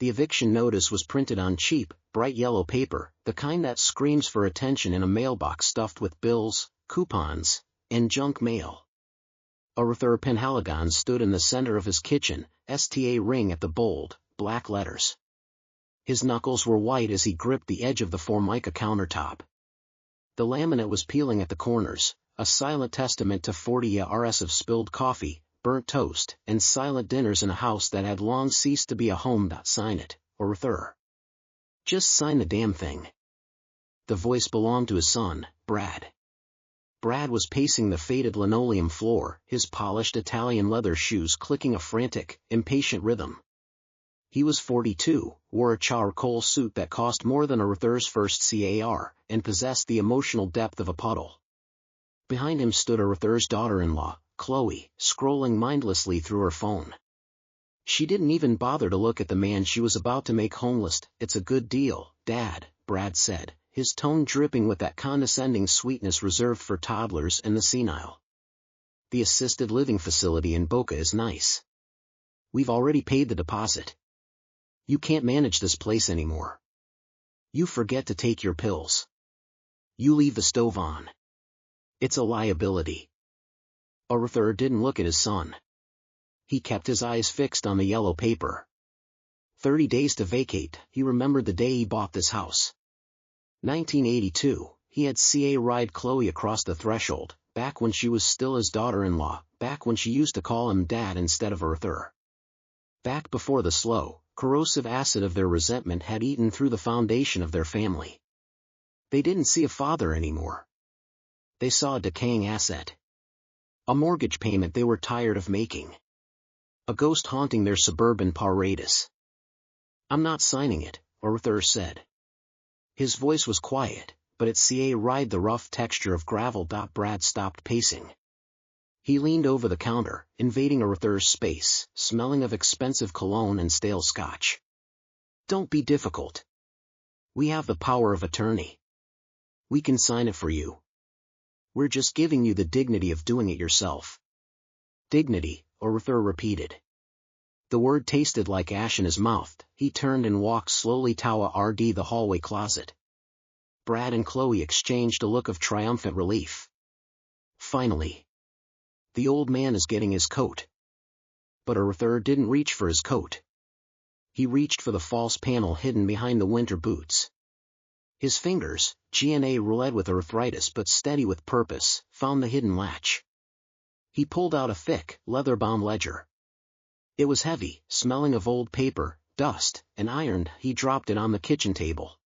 The eviction notice was printed on cheap, bright yellow paper, the kind that screams for attention in a mailbox stuffed with bills, coupons, and junk mail. Arthur Penhaligon stood in the center of his kitchen, STA ring at the bold, black letters. His knuckles were white as he gripped the edge of the Formica countertop. The laminate was peeling at the corners, a silent testament to 40 years of spilled coffee, burnt toast, and silent dinners in a house that had long ceased to be a home. Sign it, Arthur. Just sign the damn thing. The voice belonged to his son, Brad. Brad was pacing the faded linoleum floor, his polished Italian leather shoes clicking a frantic, impatient rhythm. He was 42, wore a charcoal suit that cost more than Arthur's first car, and possessed the emotional depth of a puddle. Behind him stood Arthur's daughter-in-law, Chloe, scrolling mindlessly through her phone. She didn't even bother to look at the man she was about to make homeless. It's a good deal, Dad, Brad said, his tone dripping with that condescending sweetness reserved for toddlers and the senile. The assisted living facility in Boca is nice. We've already paid the deposit. You can't manage this place anymore. You forget to take your pills. You leave the stove on. It's a liability. Arthur didn't look at his son. He kept his eyes fixed on the yellow paper. 30 days to vacate. He remembered the day he bought this house. 1982, he had ride Chloe across the threshold, back when she was still his daughter-in-law, back when she used to call him Dad instead of Arthur. Back before the slow, corrosive acid of their resentment had eaten through the foundation of their family. They didn't see a father anymore. They saw a decaying asset. A mortgage payment they were tired of making. A ghost haunting their suburban paradise. I'm not signing it, Arthur said. His voice was quiet, but it ride the rough texture of gravel. Brad stopped pacing. He leaned over the counter, invading Arthur's space, smelling of expensive cologne and stale scotch. Don't be difficult. We have the power of attorney. We can sign it for you. We're just giving you the dignity of doing it yourself. Dignity, Arthur repeated. The word tasted like ash in his mouth. He turned and walked slowly toward the hallway closet. Brad and Chloe exchanged a look of triumphant relief. Finally. The old man is getting his coat. But Arthur didn't reach for his coat. He reached for the false panel hidden behind the winter boots. His fingers, red with arthritis but steady with purpose, found the hidden latch. He pulled out a thick, leather-bound ledger. It was heavy, smelling of old paper, dust, and iron. He dropped it on the kitchen table.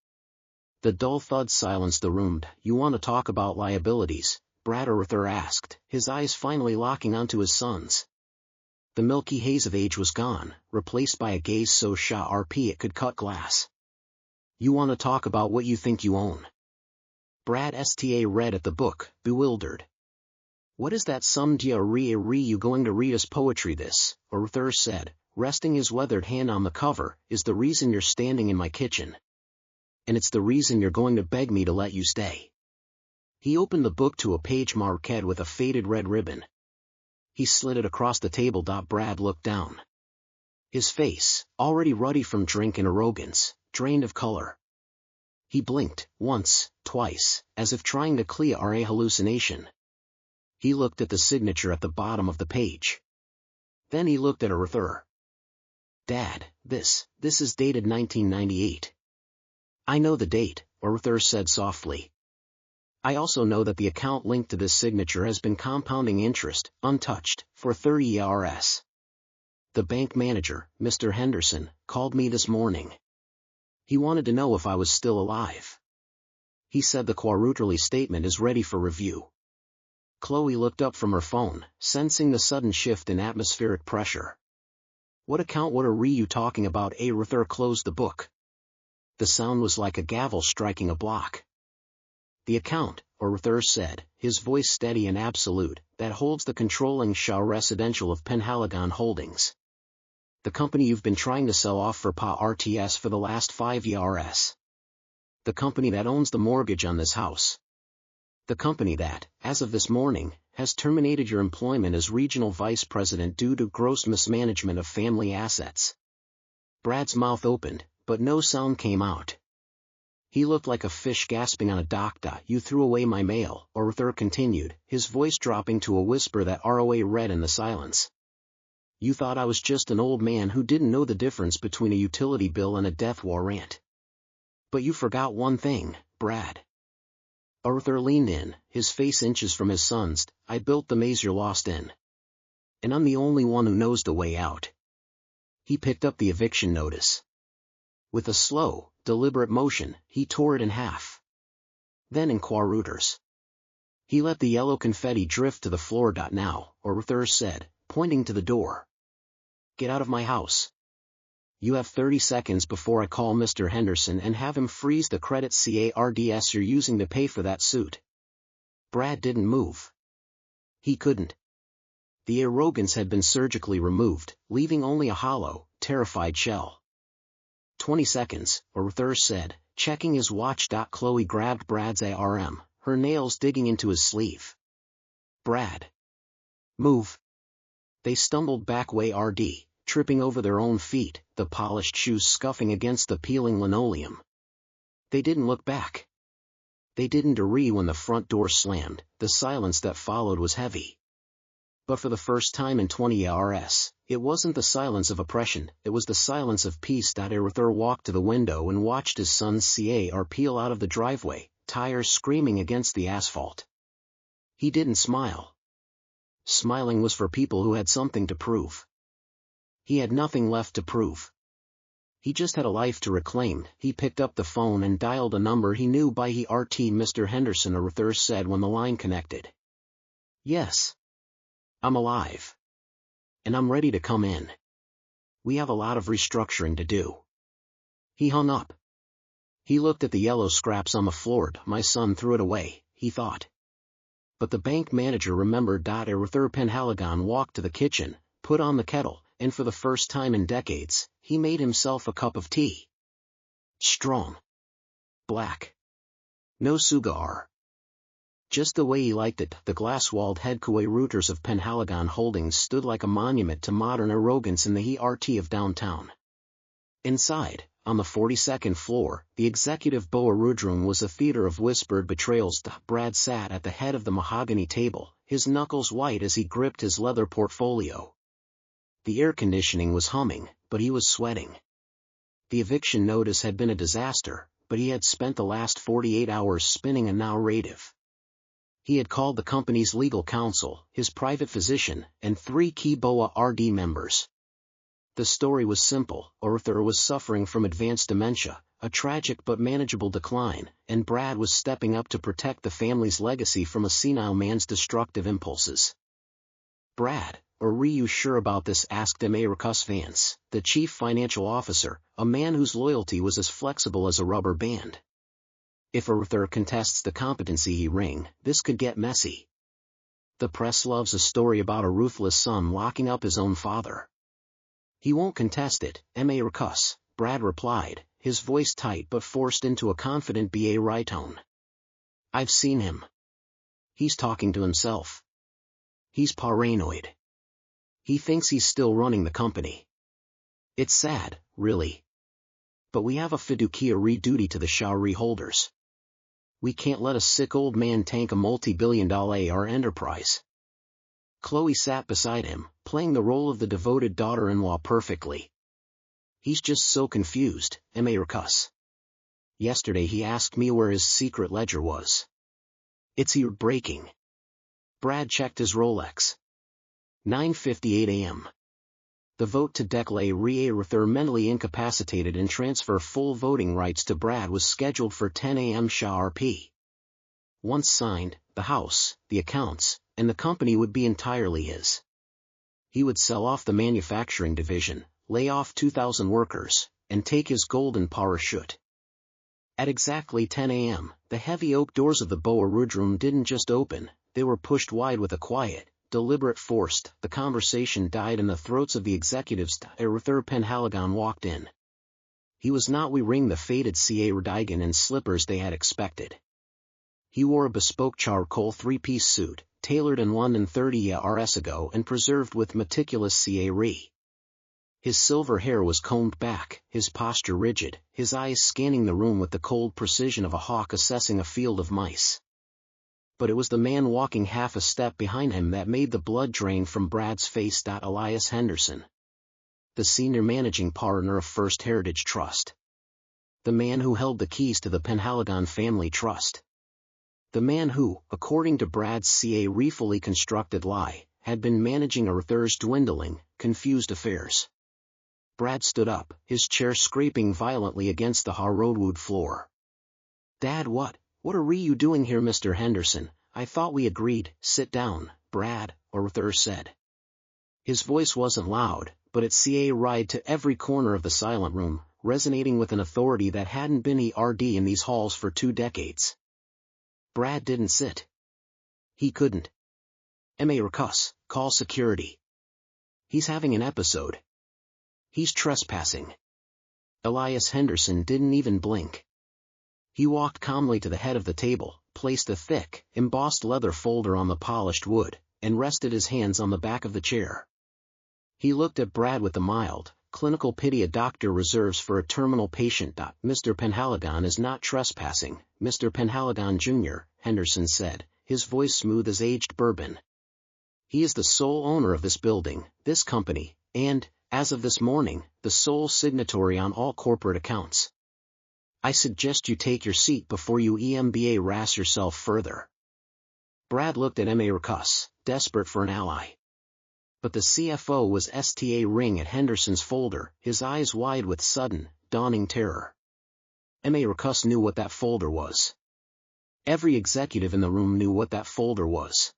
The dull thud silenced the room. You want to talk about liabilities? Brad Arthur asked, his eyes finally locking onto his son's. The milky haze of age was gone, replaced by a gaze so sharp it could cut glass. You want to talk about what you think you own? Brad read at the book, bewildered. What is that you going to read us poetry? This, Arthur said, resting his weathered hand on the cover, is the reason you're standing in my kitchen. And it's the reason you're going to beg me to let you stay. He opened the book to a page marked with a faded red ribbon. He slid it across the table. Brad looked down. His face, already ruddy from drink and arrogance, drained of color. He blinked, once, twice, as if trying to clear a hallucination. He looked at the signature at the bottom of the page. Then he looked at Arthur. Dad, this is dated 1998. I know the date, Arthur said softly. I also know that the account linked to this signature has been compounding interest, untouched, for 30 years. The bank manager, Mr. Henderson, called me this morning. He wanted to know if I was still alive. He said the quarterly statement is ready for review. Chloe looked up from her phone, sensing the sudden shift in atmospheric pressure. What account? What are you talking about? Arthur closed the book. The sound was like a gavel striking a block. The account, Arthur said, his voice steady and absolute, that holds the controlling residential of Penhaligon Holdings. The company you've been trying to sell off for RTS for the last 5 years. The company that owns the mortgage on this house. The company that, as of this morning, has terminated your employment as regional vice president due to gross mismanagement of family assets. Brad's mouth opened, but no sound came out. He looked like a fish gasping on a dock. "You threw away my mail," Arthur continued, his voice dropping to a whisper that ROA read in the silence. "You thought I was just an old man who didn't know the difference between a utility bill and a death warrant. But you forgot one thing, Brad." Arthur leaned in, his face inches from his son's. "I built the maze you're lost in. And I'm the only one who knows the way out." He picked up the eviction notice. With a slow, deliberate motion, he tore it in half. Then in quadrants. He let the yellow confetti drift to the floor. "Now," Arthur said, pointing to the door. "Get out of my house. You have 30 seconds before I call Mr. Henderson and have him freeze the credit cards you're using to pay for that suit." Brad didn't move. He couldn't. The arrogance had been surgically removed, leaving only a hollow, terrified shell. 20 seconds, Arthur said, checking his watch. Chloe grabbed Brad's arm, her nails digging into his sleeve. "Brad. Move." They stumbled back tripping over their own feet, the polished shoes scuffing against the peeling linoleum. They didn't look back. They didn't hurry when the front door slammed. The silence that followed was heavy. But for the first time in 20 years, it wasn't the silence of oppression, it was the silence of peace. Arthur walked to the window and watched his son's car peel out of the driveway, tires screaming against the asphalt. He didn't smile. Smiling was for people who had something to prove. He had nothing left to prove. He just had a life to reclaim. He picked up the phone and dialed a number he knew by heart. "Mr. Henderson," Arthur said when the line connected. "Yes. I'm alive. And I'm ready to come in. We have a lot of restructuring to do." He hung up. He looked at the yellow scraps on the floor. "My son threw it away," he thought. But the bank manager remembered. Arthur Penhaligon walked to the kitchen, put on the kettle, and for the first time in decades, he made himself a cup of tea. Strong. Black. No sugar. Just the way he liked it. The glass-walled headquarters of Penhaligon Holdings stood like a monument to modern arrogance in the heart of downtown. Inside, on the 42nd floor, the executive boardroom was a theater of whispered betrayals. Brad sat at the head of the mahogany table, his knuckles white as he gripped his leather portfolio. The air conditioning was humming, but he was sweating. The eviction notice had been a disaster, but he had spent the last 48 hours spinning a narrative. He had called the company's legal counsel, his private physician, and 3 key board members. The story was simple. Arthur was suffering from advanced dementia, a tragic but manageable decline, and Brad was stepping up to protect the family's legacy from a senile man's destructive impulses. "Brad, are you sure about this?" asked Marcus Vance, the chief financial officer, a man whose loyalty was as flexible as a rubber band. "If Arthur contests the competency hearing, this could get messy. The press loves a story about a ruthless son locking up his own father." "He won't contest it, Marcus," Brad replied, his voice tight but forced into a confident baritone. "I've seen him. He's talking to himself. He's paranoid. He thinks he's still running the company. It's sad, really. But we have a fiduciary duty to the shareholders. We can't let a sick old man tank a multi-billion-dollar enterprise." Chloe sat beside him, playing the role of the devoted daughter-in-law perfectly. "He's just so confused, Marcus. Yesterday he asked me where his secret ledger was. It's breaking." Brad checked his Rolex. 9:58 a.m. The vote to declare Arthur mentally incapacitated and transfer full voting rights to Brad was scheduled for 10 a.m. sharp. Once signed, the house, the accounts, and the company would be entirely his. He would sell off the manufacturing division, lay off 2,000 workers, and take his golden parachute. At exactly 10 a.m., the heavy oak doors of the boardroom didn't just open, they were pushed wide with a quiet, deliberate force. The conversation died in the throats of the executives. Arthur Penhaligon walked in. He was not wearing the faded cardigan and slippers they had expected. He wore a bespoke charcoal 3-piece suit, tailored in London 30 years ago and preserved with meticulous care. His silver hair was combed back, his posture rigid, his eyes scanning the room with the cold precision of a hawk assessing a field of mice. But it was the man walking half a step behind him that made the blood drain from Brad's face. Elias Henderson, the senior managing partner of First Heritage Trust. The man who held the keys to the Penhaligon family trust. The man who, according to Brad's carefully constructed lie, had been managing Arthur's dwindling, confused affairs. Brad stood up, his chair scraping violently against the hardwood floor. "Dad, what are you doing here, Mr. Henderson? I thought we agreed." "Sit down, Brad," Arthur said. His voice wasn't loud, but it carried to every corner of the silent room, resonating with an authority that hadn't been heard in these halls for 2 decades. Brad didn't sit. He couldn't. "Marcus, call security. He's having an episode. He's trespassing." Elias Henderson didn't even blink. He walked calmly to the head of the table, placed a thick, embossed leather folder on the polished wood, and rested his hands on the back of the chair. He looked at Brad with the mild, clinical pity a doctor reserves for a terminal patient. "Mr. Penhaligon is not trespassing, Mr. Penhaligon Jr., Henderson said, his voice smooth as aged bourbon. "He is the sole owner of this building, this company, and, as of this morning, the sole signatory on all corporate accounts. I suggest you take your seat before you embarrass yourself further." Brad looked at Marcus, desperate for an ally. But the CFO was staring at Henderson's folder, his eyes wide with sudden, dawning terror. Marcus knew what that folder was. Every executive in the room knew what that folder was.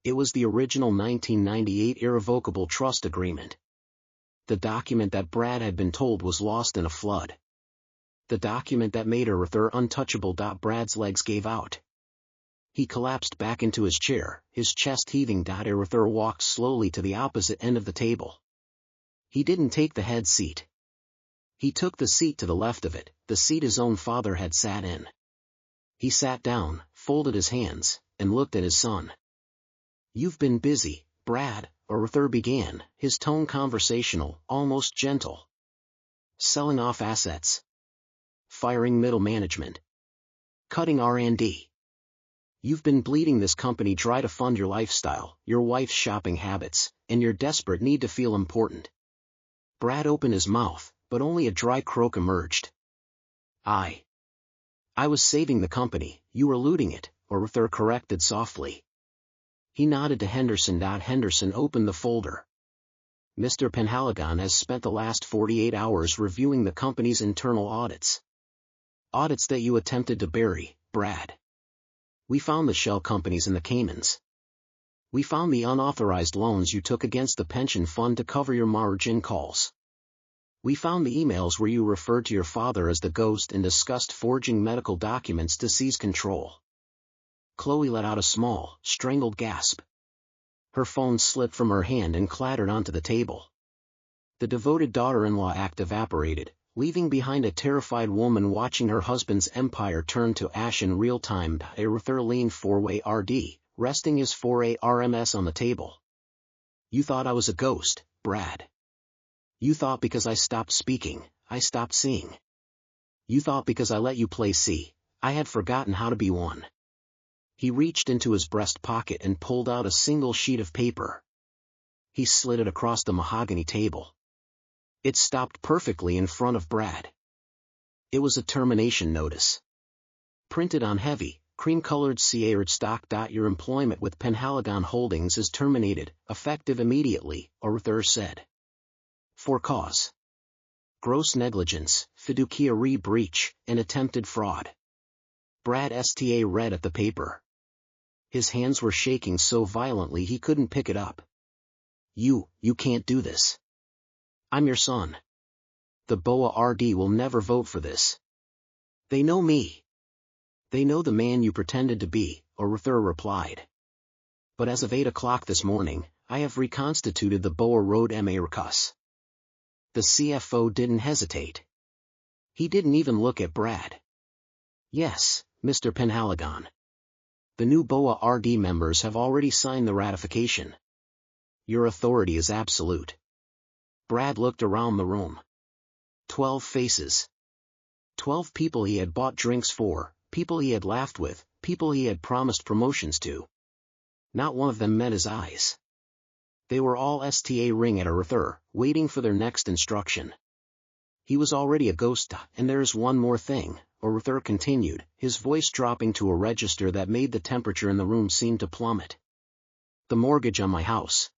It was the original 1998 irrevocable trust agreement. The document that Brad had been told was lost in a flood. The document that made Arthur untouchable. Brad's legs gave out. He collapsed back into his chair, his chest heaving. Arthur walked slowly to the opposite end of the table. He didn't take the head seat. He took the seat to the left of it, the seat his own father had sat in. He sat down, folded his hands, and looked at his son. "You've been busy, Brad," Arthur began, his tone conversational, almost gentle. "Selling off assets. Firing middle management. Cutting R&D. You've been bleeding this company dry to fund your lifestyle, your wife's shopping habits, and your desperate need to feel important." Brad opened his mouth, but only a dry croak emerged. I was saving the company, you were looting it," Arthur corrected softly. He nodded to Henderson. Henderson opened the folder. "Mr. Penhaligon has spent the last 48 hours reviewing the company's internal audits. Audits that you attempted to bury, Brad. We found the shell companies in the Caymans. We found the unauthorized loans you took against the pension fund to cover your margin calls. We found the emails where you referred to your father as the ghost and discussed forging medical documents to seize control." Chloe let out a small, strangled gasp. Her phone slipped from her hand and clattered onto the table. The devoted daughter-in-law act evaporated, leaving behind a terrified woman watching her husband's empire turn to ash in real time. Arthur leaned forward, resting his forearms on the table. "You thought I was a ghost, Brad. You thought because I stopped speaking, I stopped seeing. You thought because I let you play C, I had forgotten how to be one." He reached into his breast pocket and pulled out a single sheet of paper. He slid it across the mahogany table. It stopped perfectly in front of Brad. It was a termination notice. Printed on heavy, cream-colored cardstock. "Your employment with Penhaligon Holdings is terminated, effective immediately," Arthur said. "For cause: gross negligence, fiduciary breach, and attempted fraud." Brad read at the paper. His hands were shaking so violently he couldn't pick it up. You can't do this. I'm your son. The board will never vote for this. They know me. They know the man you pretended to be," Arthur replied. "But as of 8 o'clock this morning, I have reconstituted the Boa Road Marcus." The CFO didn't hesitate. He didn't even look at Brad. "Yes, Mr. Penhaligon. The new board members have already signed the ratification. Your authority is absolute." Brad looked around the room. 12 faces. 12 people he had bought drinks for, people he had laughed with, people he had promised promotions to. Not one of them met his eyes. They were all sta ring at Arthur, waiting for their next instruction. He was already a ghost, and there's one more thing, Arthur continued, his voice dropping to a register that made the temperature in the room seem to plummet. The mortgage on my house.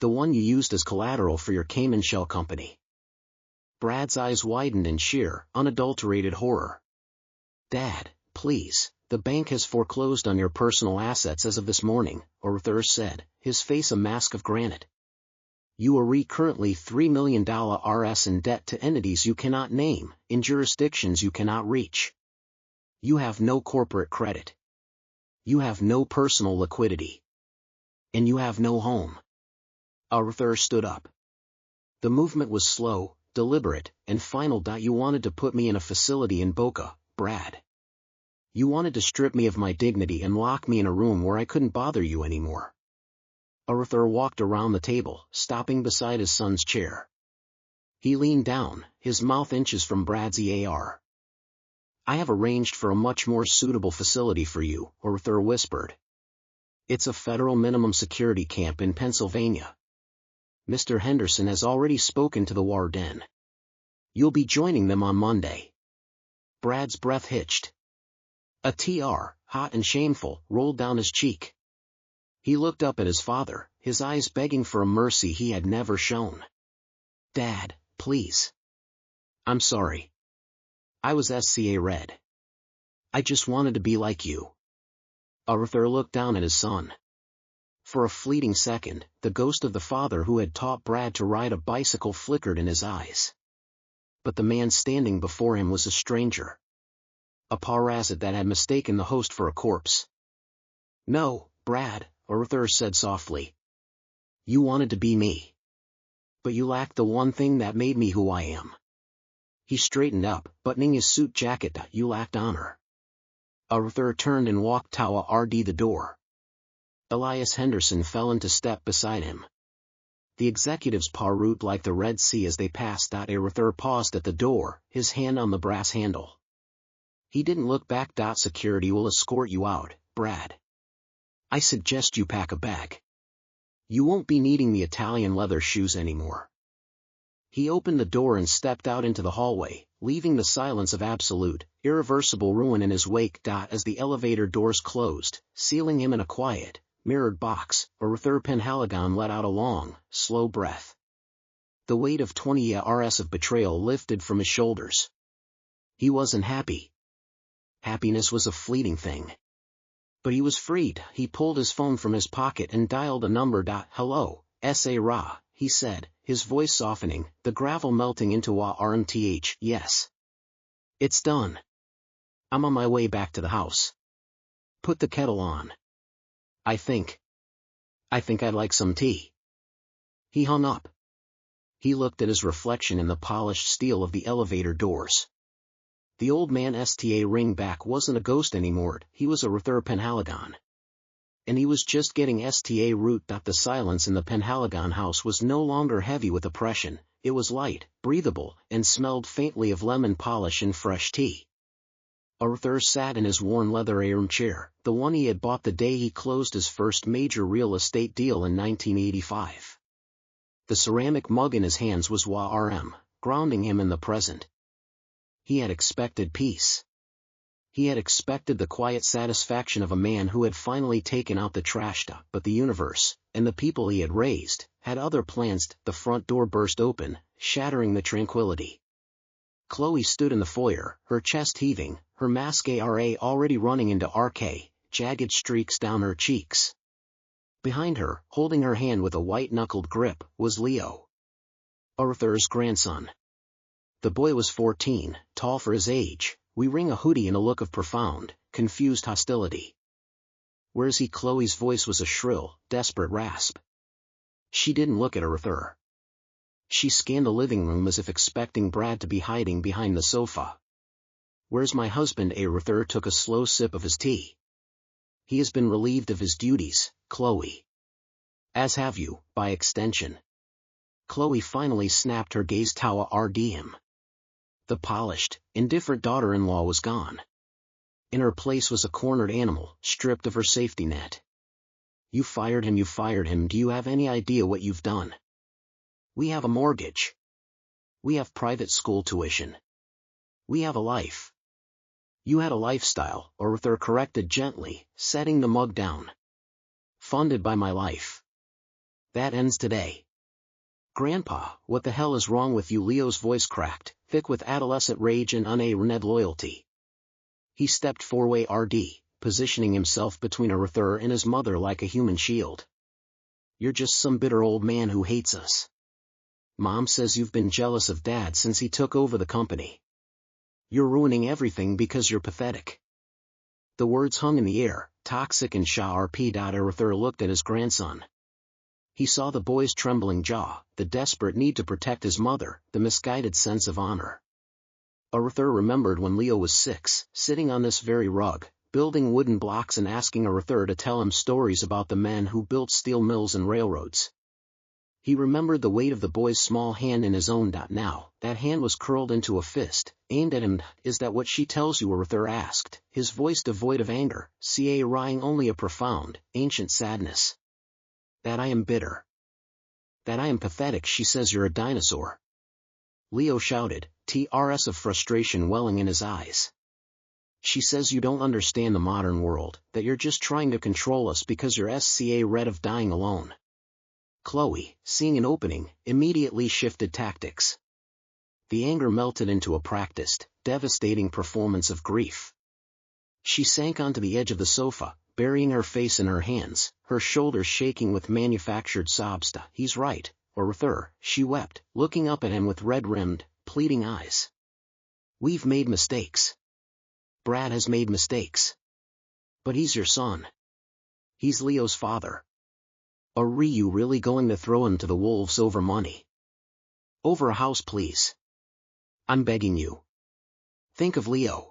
The one you used as collateral for your Cayman shell company. Brad's eyes widened in sheer, unadulterated horror. Dad, please, the bank has foreclosed on your personal assets as of this morning, Arthur said, his face a mask of granite. You are currently $3 million RS in debt to entities you cannot name, in jurisdictions you cannot reach. You have no corporate credit. You have no personal liquidity. And you have no home. Arthur stood up. The movement was slow, deliberate, and final. You wanted to put me in a facility in Boca, Brad. You wanted to strip me of my dignity and lock me in a room where I couldn't bother you anymore. Arthur walked around the table, stopping beside his son's chair. He leaned down, his mouth inches from Brad's ear. I have arranged for a much more suitable facility for you, Arthur whispered. It's a federal minimum security camp in Pennsylvania. Mr. Henderson has already spoken to the warden. You'll be joining them on Monday. Brad's breath hitched. A tear, hot and shameful, rolled down his cheek. He looked up at his father, his eyes begging for a mercy he had never shown. Dad, please. I'm sorry. I was SCA red. I just wanted to be like you. Arthur looked down at his son. For a fleeting second, the ghost of the father who had taught Brad to ride a bicycle flickered in his eyes. But the man standing before him was a stranger. A parasite that had mistaken the host for a corpse. No, Brad, Arthur said softly. You wanted to be me. But you lacked the one thing that made me who I am. He straightened up, buttoning his suit jacket. You lacked honor. Arthur turned and walked toward the door. Elias Henderson fell into step beside him. The executives parrot like the Red Sea as they passed. Arthur paused at the door, his hand on the brass handle. He didn't look back. Security will escort you out, Brad. I suggest you pack a bag. You won't be needing the Italian leather shoes anymore. He opened the door and stepped out into the hallway, leaving the silence of absolute, irreversible ruin in his wake. As the elevator doors closed, sealing him in a quiet, mirrored box, Arthur Penhaligon let out a long, slow breath. The weight of 20 years of betrayal lifted from his shoulders. He wasn't happy. Happiness was a fleeting thing. But he was freed. He pulled his phone from his pocket and dialed a number. Hello, Sa, he said, his voice softening, the gravel melting into a rmth. Yes. It's done. I'm on my way back to the house. Put the kettle on. I think I'd like some tea. He hung up. He looked at his reflection in the polished steel of the elevator doors. The old man sta ring back wasn't a ghost anymore, he was Arthur Penhaligon. And he was just getting sta root. The silence in the Penhaligon house was no longer heavy with oppression, it was light, breathable, and smelled faintly of lemon polish and fresh tea. Arthur sat in his worn leather armchair, the one he had bought the day he closed his first major real estate deal in 1985. The ceramic mug in his hands was WRM, grounding him in the present. He had expected peace. He had expected the quiet satisfaction of a man who had finally taken out the trash, but the universe, and the people he had raised, had other plans. The front door burst open, shattering the tranquility. Chloe stood in the foyer, her chest heaving, her mascara already running into RK, jagged streaks down her cheeks. Behind her, holding her hand with a white-knuckled grip, was Leo, Arthur's grandson. The boy was 14, tall for his age, wearing a hoodie and a look of profound, confused hostility. Where's he? Chloe's voice was a shrill, desperate rasp. She didn't look at Arthur. She scanned the living room as if expecting Brad to be hiding behind the sofa. Where's my husband? Arthur took a slow sip of his tea. He has been relieved of his duties, Chloe. As have you, by extension. Chloe finally snapped her gaze toward him. The polished, indifferent daughter-in-law was gone. In her place was a cornered animal, stripped of her safety net. You fired him, do you have any idea what you've done? We have a mortgage. We have private school tuition. We have a life. You had a lifestyle, Arthur corrected gently, setting the mug down. Funded by my life. That ends today. Grandpa, what the hell is wrong with you? Leo's voice cracked, thick with adolescent rage and unrelenting loyalty. He stepped forward, positioning himself between Arthur and his mother like a human shield. You're just some bitter old man who hates us. Mom says you've been jealous of Dad since he took over the company. You're ruining everything because you're pathetic. The words hung in the air, toxic and sharp. Arthur looked at his grandson. He saw the boy's trembling jaw, the desperate need to protect his mother, the misguided sense of honor. Arthur remembered when Leo was 6, sitting on this very rug, building wooden blocks and asking Arthur to tell him stories about the men who built steel mills and railroads. He remembered the weight of the boy's small hand in his own. Now, that hand was curled into a fist, aimed at him. Is that what she tells you? Arthur asked, his voice devoid of anger, carrying only a profound, ancient sadness. That I am bitter. That I am pathetic. She says you're a dinosaur. Leo shouted, tears of frustration welling in his eyes. She says you don't understand the modern world, that you're just trying to control us because you're scared of dying alone. Chloe, seeing an opening, immediately shifted tactics. The anger melted into a practiced, devastating performance of grief. She sank onto the edge of the sofa, burying her face in her hands, her shoulders shaking with manufactured sobs. He's right, Arthur, she wept, looking up at him with red-rimmed, pleading eyes. We've made mistakes. Brad has made mistakes. But he's your son. He's Leo's father. Are you really going to throw him to the wolves over money? Over a house, please. I'm begging you. Think of Leo.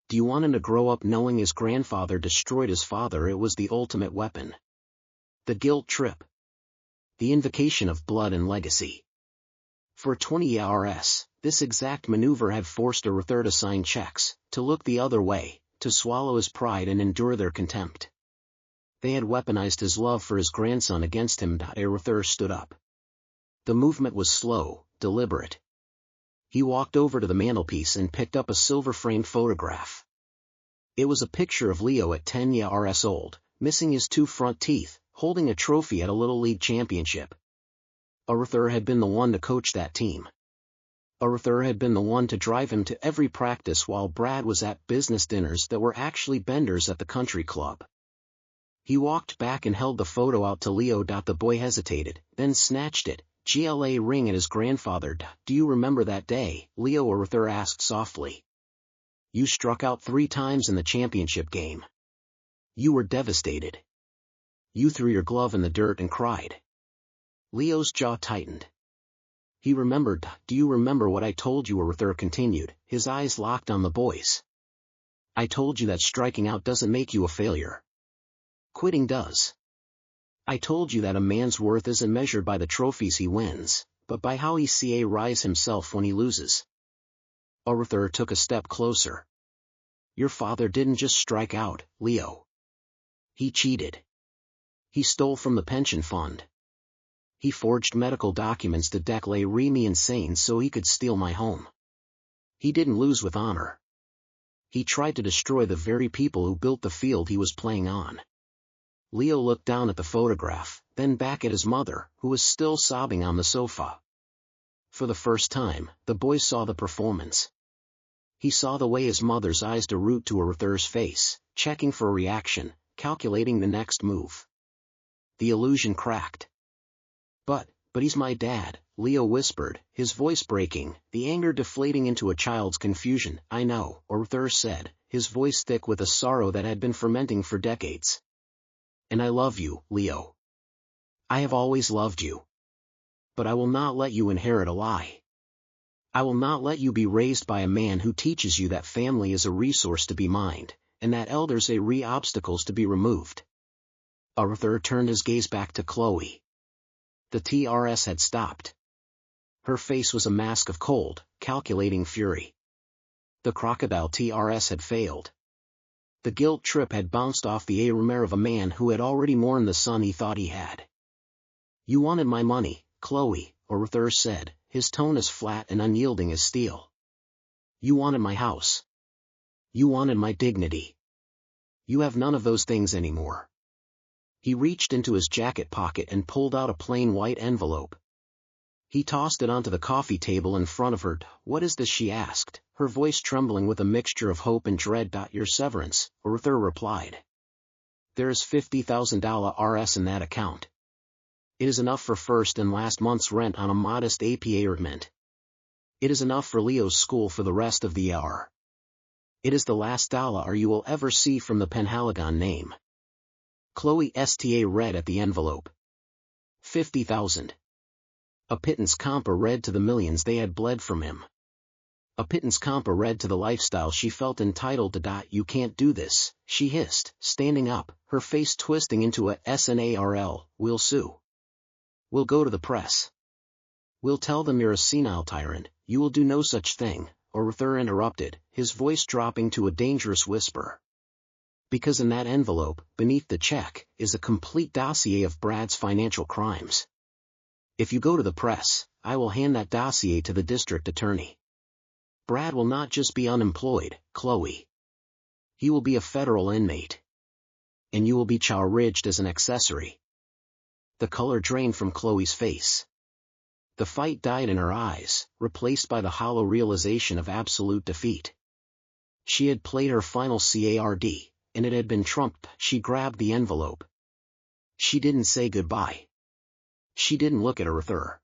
Do you want him to grow up knowing his grandfather destroyed his father? It was the ultimate weapon. The guilt trip. The invocation of blood and legacy. For 20 years, this exact maneuver had forced Arthur to sign checks, to look the other way, to swallow his pride and endure their contempt. They had weaponized his love for his grandson against him. Arthur stood up. The movement was slow, deliberate. He walked over to the mantelpiece and picked up a silver-framed photograph. It was a picture of Leo at 10 years old, missing his 2 front teeth, holding a trophy at a Little League championship. Arthur had been the one to coach that team. Arthur had been the one to drive him to every practice while Brad was at business dinners that were actually benders at the country club. He walked back and held the photo out to Leo. The boy hesitated, then snatched it, GLA ring at his grandfather. Do you remember that day? Leo Arthur asked softly. You struck out 3 times in the championship game. You were devastated. You threw your glove in the dirt and cried. Leo's jaw tightened. He remembered. Do you remember what I told you? Arthur continued, his eyes locked on the boy's. I told you that striking out doesn't make you a failure. Quitting does. I told you that a man's worth isn't measured by the trophies he wins, but by how he carries himself when he loses. Arthur took a step closer. Your father didn't just strike out, Leo. He cheated. He stole from the pension fund. He forged medical documents to declare me insane so he could steal my home. He didn't lose with honor. He tried to destroy the very people who built the field he was playing on. Leo looked down at the photograph, then back at his mother, who was still sobbing on the sofa. For the first time, the boy saw the performance. He saw the way his mother's eyes route to Arthur's face, checking for a reaction, calculating the next move. The illusion cracked. But he's my dad, Leo whispered, his voice breaking, the anger deflating into a child's confusion. I know, Arthur said, his voice thick with a sorrow that had been fermenting for decades. And I love you, Leo. I have always loved you. But I will not let you inherit a lie. I will not let you be raised by a man who teaches you that family is a resource to be mined, and that elders are obstacles to be removed. Arthur turned his gaze back to Chloe. The TRS had stopped. Her face was a mask of cold, calculating fury. The crocodile TRS had failed. The guilt trip had bounced off the armor of a man who had already mourned the son he thought he had. "You wanted my money, Chloe," Arthur said, his tone as flat and unyielding as steel. "You wanted my house. You wanted my dignity. You have none of those things anymore." He reached into his jacket pocket and pulled out a plain white envelope. He tossed it onto the coffee table in front of her. "What is this?" she asked, her voice trembling with a mixture of hope and dread. "Your severance," Arthur replied. "There is $50,000 in that account. It is enough for first and last month's rent on a modest appartement. It is enough for Leo's school for the rest of the year. It is the last dollar you will ever see from the Penhaligon name." Chloe Sta read at the envelope. 50,000. A pittance compared to the millions they had bled from him. A pittance compared to the lifestyle she felt entitled to. "You can't do this," she hissed, standing up, her face twisting into a snarl. "We'll sue. We'll go to the press. We'll tell them you're a senile tyrant." "You will do no such thing," Arthur interrupted, his voice dropping to a dangerous whisper. "Because in that envelope, beneath the check, is a complete dossier of Brad's financial crimes. If you go to the press, I will hand that dossier to the district attorney. Brad will not just be unemployed, Chloe. He will be a federal inmate. And you will be charged as an accessory." The color drained from Chloe's face. The fight died in her eyes, replaced by the hollow realization of absolute defeat. She had played her final card, and it had been trumped. She grabbed the envelope. She didn't say goodbye. She didn't look at Arthur.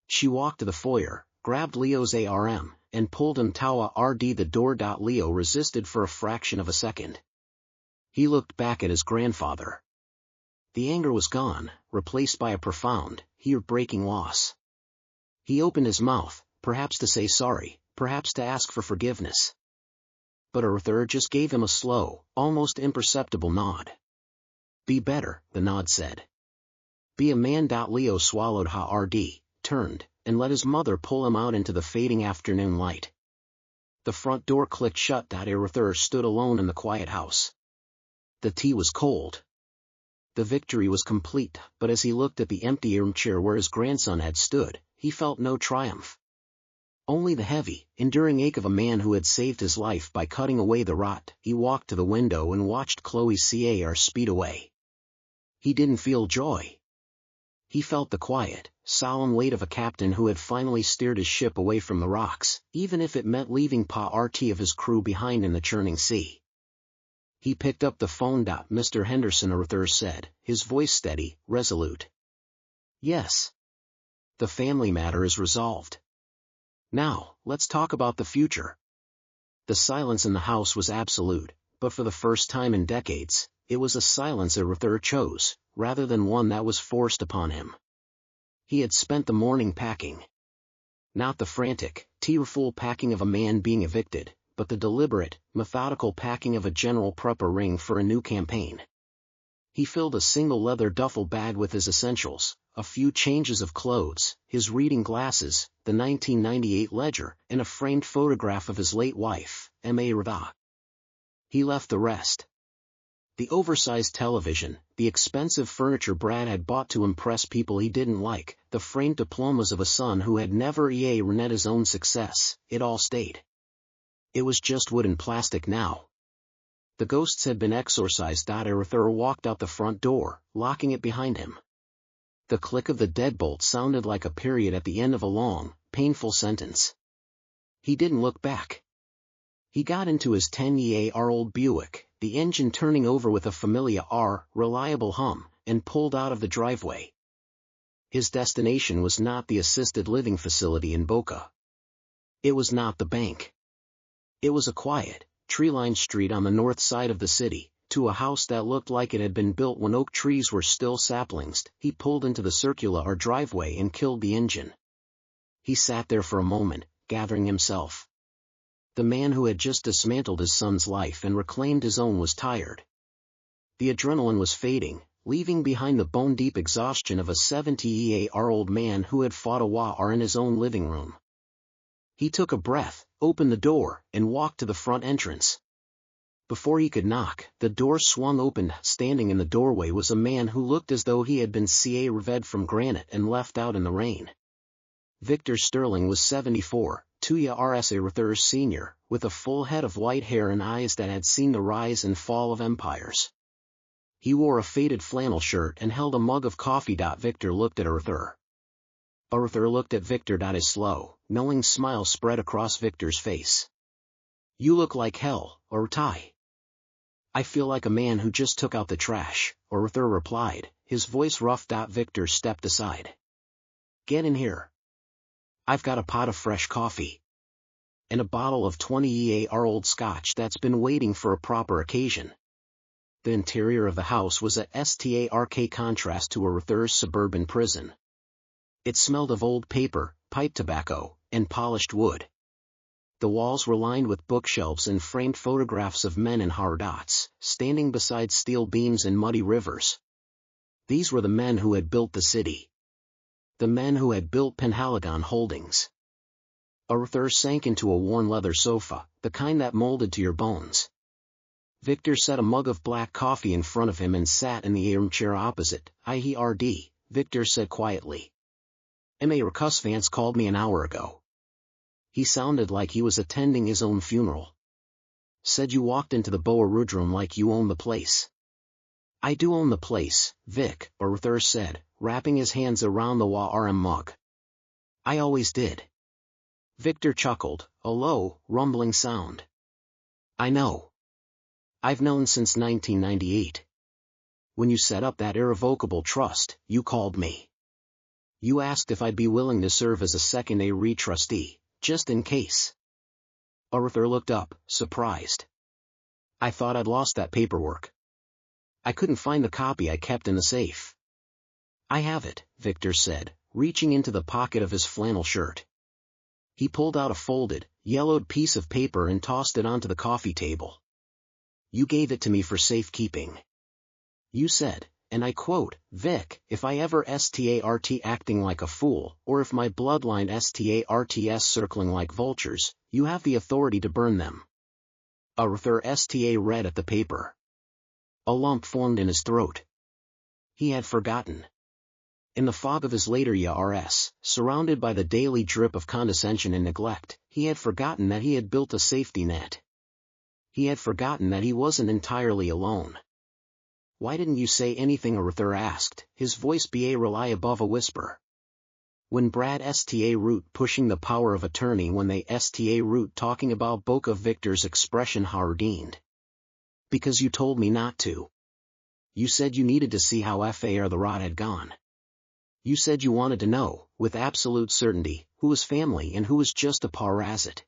She walked to the foyer, grabbed Leo's arm, and pulled him toward the door. Leo resisted for a fraction of a second. He looked back at his grandfather. The anger was gone, replaced by a profound, heart-breaking loss. He opened his mouth, perhaps to say sorry, perhaps to ask for forgiveness. But Arthur just gave him a slow, almost imperceptible nod. "Be better," the nod said. "Be a man." Leo swallowed hard, turned, and let his mother pull him out into the fading afternoon light. The front door clicked shut. Arthur stood alone in the quiet house. The tea was cold. The victory was complete, but as he looked at the empty armchair where his grandson had stood, he felt no triumph. Only the heavy, enduring ache of a man who had saved his life by cutting away the rot. He walked to the window and watched Chloe's car speed away. He didn't feel joy. He felt the quiet, solemn weight of a captain who had finally steered his ship away from the rocks, even if it meant leaving part of his crew behind in the churning sea. He picked up the phone. "Mr. Henderson," Arthur said, his voice steady, resolute. "Yes. The family matter is resolved. Now, let's talk about the future." The silence in the house was absolute, but for the first time in decades, it was a silence Arthur chose, rather than one that was forced upon him. He had spent the morning packing. Not the frantic, tearful packing of a man being evicted, but the deliberate, methodical packing of a general preparing for a new campaign. He filled a single leather duffel bag with his essentials, a few changes of clothes, his reading glasses, the 1998 ledger, and a framed photograph of his late wife, M.A. Rada. He left the rest. The oversized television, the expensive furniture Brad had bought to impress people he didn't like, the framed diplomas of a son who had never rented his own success, it all stayed. It was just wood and plastic now. The ghosts had been exorcised. Arthur walked out the front door, locking it behind him. The click of the deadbolt sounded like a period at the end of a long, painful sentence. He didn't look back. He got into his 10-year-old Buick, the engine turning over with a familiar reliable hum, and pulled out of the driveway. His destination was not the assisted living facility in Boca. It was not the bank. It was a quiet, tree-lined street on the north side of the city, to a house that looked like it had been built when oak trees were still saplings. He pulled into the circular driveway and killed the engine. He sat there for a moment, gathering himself. The man who had just dismantled his son's life and reclaimed his own was tired. The adrenaline was fading, leaving behind the bone-deep exhaustion of a 70-year-old man who had fought a war in his own living room. He took a breath, opened the door, and walked to the front entrance. Before he could knock, the door swung open. Standing in the doorway was a man who looked as though he had been carved from granite and left out in the rain. Victor Sterling was 74, 2 years a senior, with a full head of white hair and eyes that had seen the rise and fall of empires. He wore a faded flannel shirt and held a mug of coffee. Victor looked at Arthur. Arthur looked at Victor. A slow, knowing smile spread across Victor's face. "You look like hell, Arthur." "I feel like a man who just took out the trash," Arthur replied, his voice rough. Victor stepped aside. "Get in here. I've got a pot of fresh coffee. And a bottle of 20-year-old scotch that's been waiting for a proper occasion." The interior of the house was a stark contrast to Arthur's suburban prison. It smelled of old paper, pipe tobacco, and polished wood. The walls were lined with bookshelves and framed photographs of men in hardats, standing beside steel beams and muddy rivers. These were the men who had built the city. The men who had built Penhaligon Holdings. Arthur sank into a worn leather sofa, the kind that molded to your bones. Victor set a mug of black coffee in front of him and sat in the armchair opposite. "IHRD, Victor said quietly. "Ma Ruckus Vance called me an hour ago." He sounded like he was attending his own funeral. "Said you walked into the Boa Rudrum like you own the place." "I do own the place, Vic," Arthur said, wrapping his hands around the WRM mug. "I always did." Victor chuckled, a low, rumbling sound. "I know. I've known since 1998. When you set up that irrevocable trust, you called me. You asked if I'd be willing to serve as a second ARE trustee, just in case." Arthur looked up, surprised. "I thought I'd lost that paperwork. I couldn't find the copy I kept in the safe." "I have it," Victor said, reaching into the pocket of his flannel shirt. He pulled out a folded, yellowed piece of paper and tossed it onto the coffee table. "You gave it to me for safekeeping. You said, and I quote, Vic, if I ever start acting like a fool, or if my bloodline starts circling like vultures, you have the authority to burn them." Arthur read at the paper. A lump formed in his throat. He had forgotten. In the fog of his later years, surrounded by the daily drip of condescension and neglect, he had forgotten that he had built a safety net. He had forgotten that he wasn't entirely alone. "Why didn't you say anything?" Arthur asked, his voice barely above a whisper. "When Brad Root pushing the power of attorney, when they Root talking about Boca," Victor's expression hardened. "Because you told me not to. You said you needed to see how far the rot had gone. You said you wanted to know, with absolute certainty, who was family and who was just a parasite.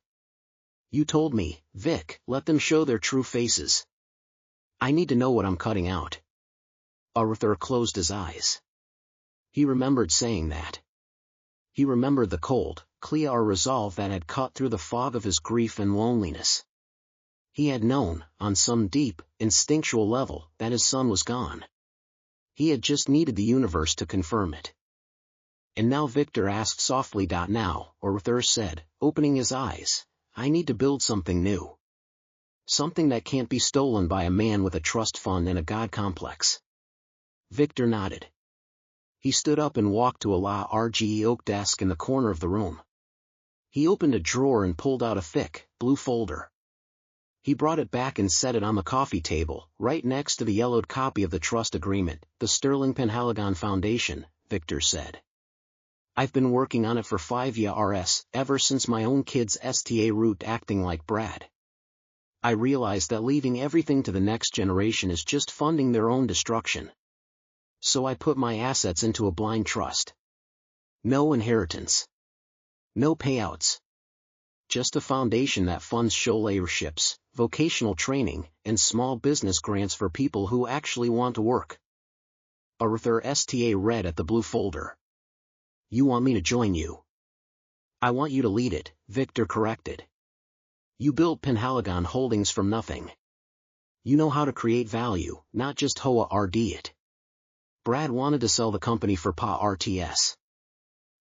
You told me, Vic, let them show their true faces. I need to know what I'm cutting out." Arthur closed his eyes. He remembered saying that. He remembered the cold, clear resolve that had cut through the fog of his grief and loneliness. He had known, on some deep, instinctual level, that his son was gone. He had just needed the universe to confirm it. And now Victor asked softly. "Now," Arthur said, opening his eyes, "I need to build something new. Something that can't be stolen by a man with a trust fund and a god complex." Victor nodded. He stood up and walked to a large oak desk in the corner of the room. He opened a drawer and pulled out a thick, blue folder. He brought it back and set it on the coffee table, right next to the yellowed copy of the trust agreement. "The Sterling Penhaligon Foundation," Victor said. "I've been working on it for 5 years, ever since my own kids root acting like Brad. I realized that leaving everything to the next generation is just funding their own destruction. So I put my assets into a blind trust. No inheritance. No payouts. Just a foundation that funds scholarships, vocational training, and small business grants for people who actually want to work." Arthur read at the blue folder. "You want me to join you?" "I want you to lead it," Victor corrected. "You built Penhaligon Holdings from nothing. You know how to create value, not just hoard it. Brad wanted to sell the company for Pa-RTS.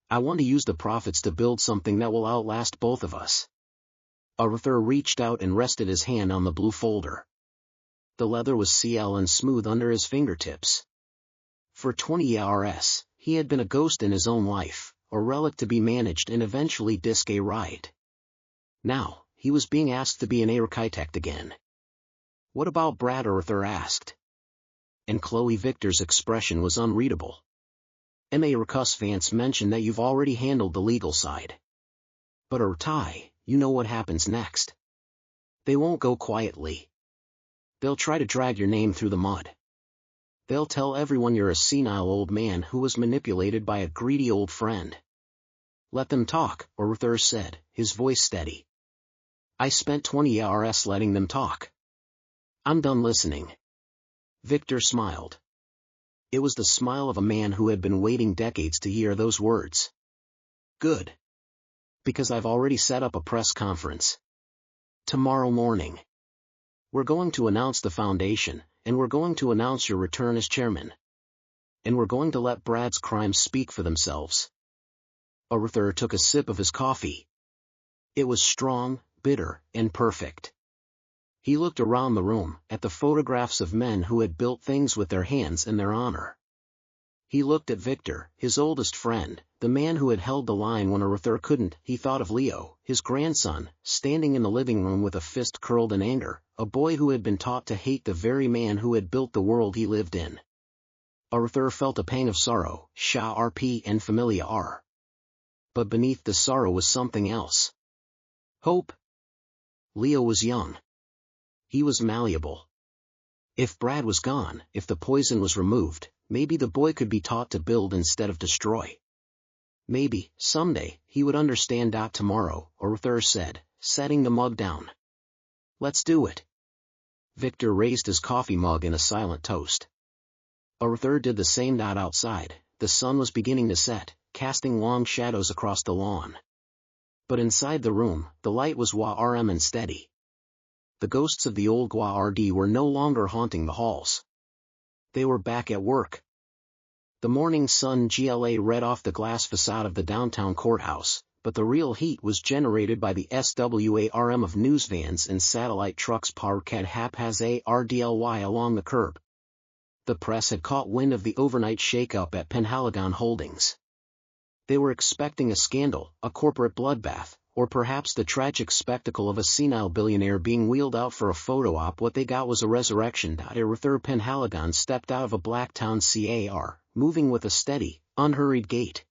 I want to use the profits to build something that will outlast both of us. Arthur reached out and rested his hand on the blue folder. The leather was CL and smooth under his fingertips. For 20 years, he had been a ghost in his own life, a relic to be managed and eventually disc a ride. Now, he was being asked to be an architect again. What about Brad? Arthur asked. And Chloe Victor's expression was unreadable. Marcus Vance mentioned that you've already handled the legal side. But Ty, you know what happens next. They won't go quietly. They'll try to drag your name through the mud. They'll tell everyone you're a senile old man who was manipulated by a greedy old friend. Let them talk, Arthur said, his voice steady. I spent 20 years letting them talk. I'm done listening. Victor smiled. It was the smile of a man who had been waiting decades to hear those words. Good. Because I've already set up a press conference. Tomorrow morning. We're going to announce the foundation, and we're going to announce your return as chairman. And we're going to let Brad's crimes speak for themselves. Arthur took a sip of his coffee. It was strong, bitter, and perfect. He looked around the room, at the photographs of men who had built things with their hands in their honor. He looked at Victor, his oldest friend, the man who had held the line when Arthur couldn't. He thought of Leo, his grandson, standing in the living room with a fist curled in anger, a boy who had been taught to hate the very man who had built the world he lived in. Arthur felt a pang of sorrow, and familiar. But beneath the sorrow was something else. Hope. Leo was young. He was malleable. If Brad was gone, if the poison was removed, maybe the boy could be taught to build instead of destroy. Maybe, someday, he would understand. Tomorrow, Arthur said, setting the mug down. Let's do it. Victor raised his coffee mug in a silent toast. Arthur did the same. Outside, the sun was beginning to set, casting long shadows across the lawn. But inside the room, the light was warm and steady. The ghosts of the old Guard were no longer haunting the halls. They were back at work. The morning sun read off the glass facade of the downtown courthouse, but the real heat was generated by the swarm of news vans and satellite trucks parked haphazardly along the curb. The press had caught wind of the overnight shakeup at Penhaligon Holdings. They were expecting a scandal, a corporate bloodbath, or perhaps the tragic spectacle of a senile billionaire being wheeled out for a photo op. What they got was a resurrection. Arthur Penhaligon stepped out of a Blacktown car, moving with a steady, unhurried gait.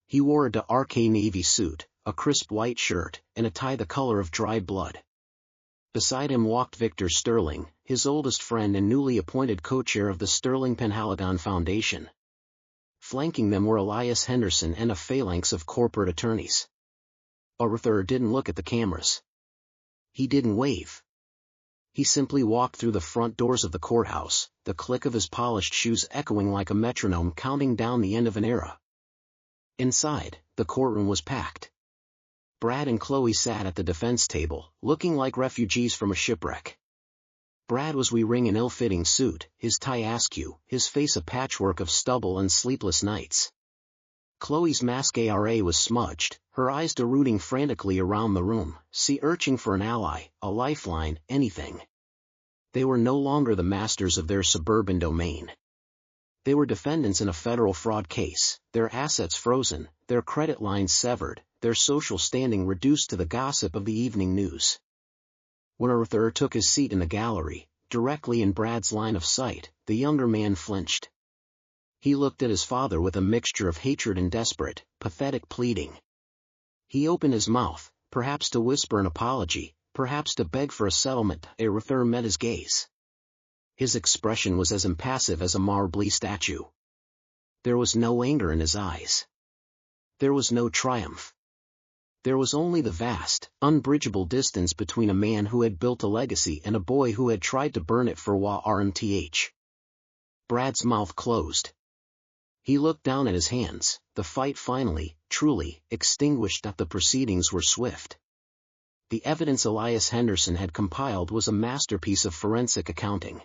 He wore a dark navy suit, a crisp white shirt, and a tie the color of dried blood. Beside him walked Victor Sterling, his oldest friend and newly appointed co-chair of the Sterling Penhaligon Foundation. Flanking them were Elias Henderson and a phalanx of corporate attorneys. Arthur didn't look at the cameras. He didn't wave. He simply walked through the front doors of the courthouse, the click of his polished shoes echoing like a metronome counting down the end of an era. Inside, the courtroom was packed. Brad and Chloe sat at the defense table, looking like refugees from a shipwreck. Brad was wearing an ill-fitting suit, his tie askew, his face a patchwork of stubble and sleepless nights. Chloe's mascara was smudged, her eyes darting frantically around the room, searching for an ally, a lifeline, anything. They were no longer the masters of their suburban domain. They were defendants in a federal fraud case, their assets frozen, their credit lines severed, their social standing reduced to the gossip of the evening news. When Arthur took his seat in the gallery, directly in Brad's line of sight, the younger man flinched. He looked at his father with a mixture of hatred and desperate, pathetic pleading. He opened his mouth, perhaps to whisper an apology, perhaps to beg for a settlement. Arthur met his gaze. His expression was as impassive as a marble statue. There was no anger in his eyes. There was no triumph. There was only the vast, unbridgeable distance between a man who had built a legacy and a boy who had tried to burn it for warmth. Brad's mouth closed. He looked down at his hands, the fight finally, truly, extinguished. The proceedings were swift. The evidence Elias Henderson had compiled was a masterpiece of forensic accounting.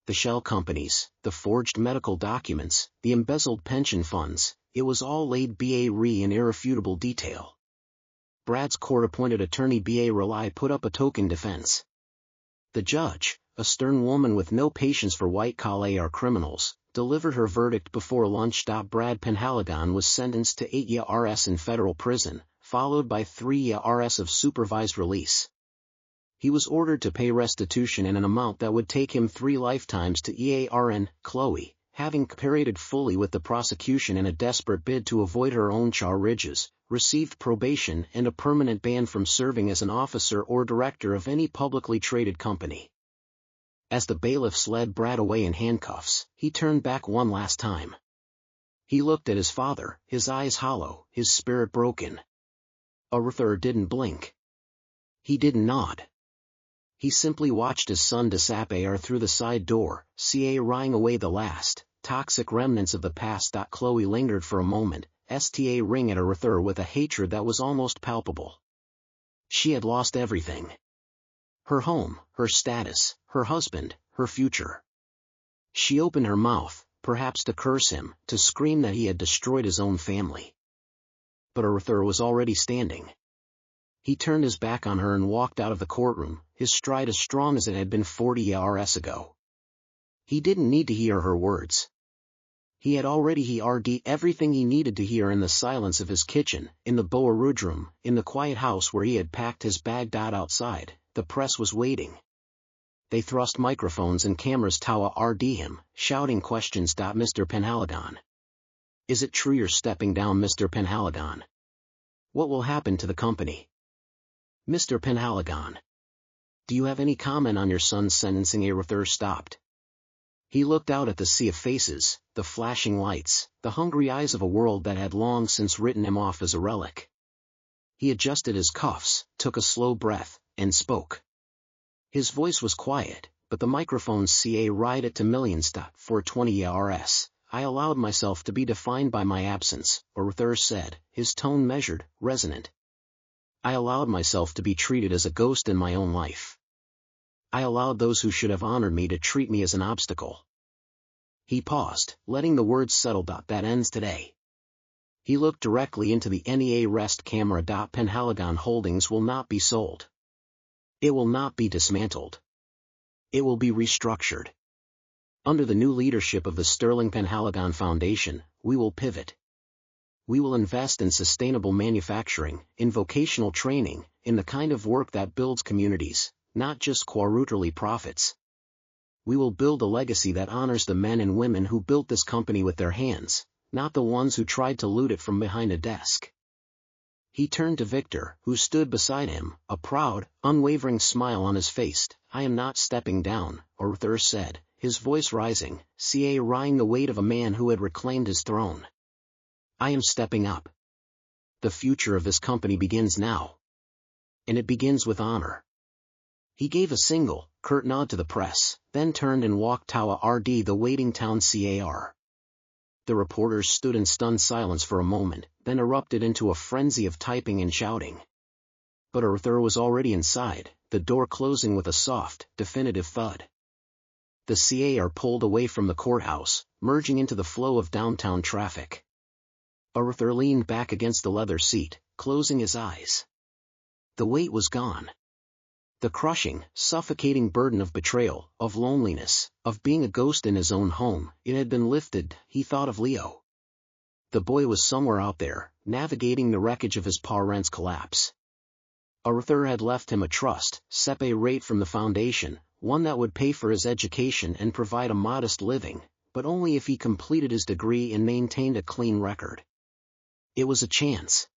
the shell companies, the forged medical documents, the embezzled pension funds, it was all laid bare in irrefutable detail. Brad's court-appointed attorney Rely put up a token defense. The judge, a stern woman with no patience for white-collar criminals, delivered her verdict before lunch. Brad Penhaligon was sentenced to 8 years in federal prison, followed by 3 years of supervised release. He was ordered to pay restitution in an amount that would take him 3 lifetimes to EARN. Chloe, having cooperated fully with the prosecution in a desperate bid to avoid her own charges, received probation and a permanent ban from serving as an officer or director of any publicly traded company. As the bailiffs led Brad away in handcuffs, he turned back one last time. He looked at his father, his eyes hollow, his spirit broken. Arthur didn't blink. He didn't nod. He simply watched his son disappear through the side door, carrying away the last, toxic remnants of the past. Chloe lingered for a moment, staring at Arthur with a hatred that was almost palpable. She had lost everything. Her home, her status, her husband, her future. She opened her mouth, perhaps to curse him, to scream that he had destroyed his own family. But Arthur was already standing. He turned his back on her and walked out of the courtroom, his stride as strong as it had been 40 years ago. He didn't need to hear her words. He had already heard everything he needed to hear in the silence of his kitchen, in the Boa room, in the quiet house where he had packed his bag. Outside, the press was waiting. They thrust microphones and cameras toward him, shouting questions. Mr. Penhaligon. Is it true you're stepping down, Mr. Penhaligon? What will happen to the company? Mr. Penhaligon. Do you have any comment on your son's sentencing? Arthur stopped. He looked out at the sea of faces, the flashing lights, the hungry eyes of a world that had long since written him off as a relic. He adjusted his cuffs, took a slow breath, and spoke. His voice was quiet, but the microphones carried it to millions. For 20 years, I allowed myself to be defined by my absence, Arthur said, his tone measured, resonant. I allowed myself to be treated as a ghost in my own life. I allowed those who should have honored me to treat me as an obstacle. He paused, letting the words settle. That ends today. He looked directly into the nearest camera. Penhaligon Holdings will not be sold. It will not be dismantled. It will be restructured. Under the new leadership of the Sterling Penhaligon Foundation, we will pivot. We will invest in sustainable manufacturing, in vocational training, in the kind of work that builds communities, not just quarterly profits. We will build a legacy that honors the men and women who built this company with their hands, not the ones who tried to loot it from behind a desk. He turned to Victor, who stood beside him, a proud, unwavering smile on his face. I am not stepping down, Arthur said, his voice rising, carrying the weight of a man who had reclaimed his throne. I am stepping up. The future of this company begins now. And it begins with honor. He gave a single, curt nod to the press, then turned and walked toward the waiting town car. The reporters stood in stunned silence for a moment, then erupted into a frenzy of typing and shouting. But Arthur was already inside, the door closing with a soft, definitive thud. The car pulled away from the courthouse, merging into the flow of downtown traffic. Arthur leaned back against the leather seat, closing his eyes. The weight was gone. The crushing, suffocating burden of betrayal, of loneliness, of being a ghost in his own home, it had been lifted. He thought of Leo. The boy was somewhere out there, navigating the wreckage of his parents' collapse. Arthur had left him a trust, separate from the foundation, one that would pay for his education and provide a modest living, but only if he completed his degree and maintained a clean record. It was a chance.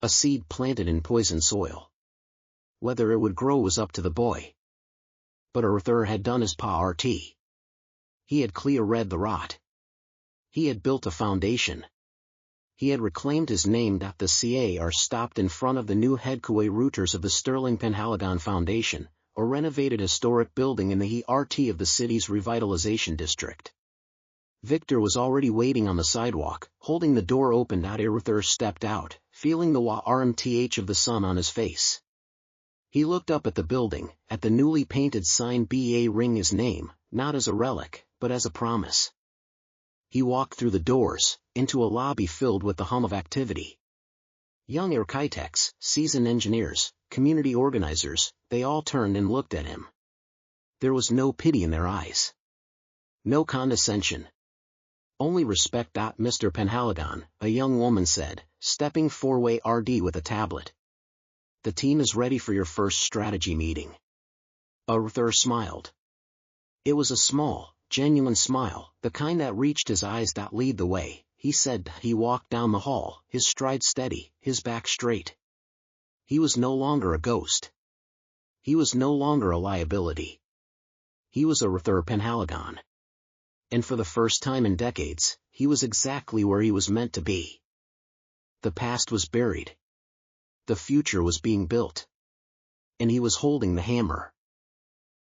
A seed planted in poisoned soil. Whether it would grow was up to the boy. But Arthur had done his part. He had cleared the rot. He had built a foundation. He had reclaimed his name. The car stopped in front of the new headquarters of the Sterling Penhaligon Foundation, a renovated historic building in the heart of the city's revitalization district. Victor was already waiting on the sidewalk, holding the door open. Arthur stepped out, feeling the warmth of the sun on his face. He looked up at the building, at the newly painted sign BA ring his name, not as a relic, but as a promise. He walked through the doors, into a lobby filled with the hum of activity. Young architects, seasoned engineers, community organizers, they all turned and looked at him. There was no pity in their eyes. No condescension. Only respect. Mr. Penhaligon, a young woman said, stepping forward with a tablet. The team is ready for your first strategy meeting. Arthur smiled. It was a small, genuine smile, the kind that reached his eyes. Lead the way, he said. He walked down the hall, his stride steady, his back straight. He was no longer a ghost. He was no longer a liability. He was Arthur Penhaligon. And for the first time in decades, he was exactly where he was meant to be. The past was buried. The future was being built. And he was holding the hammer.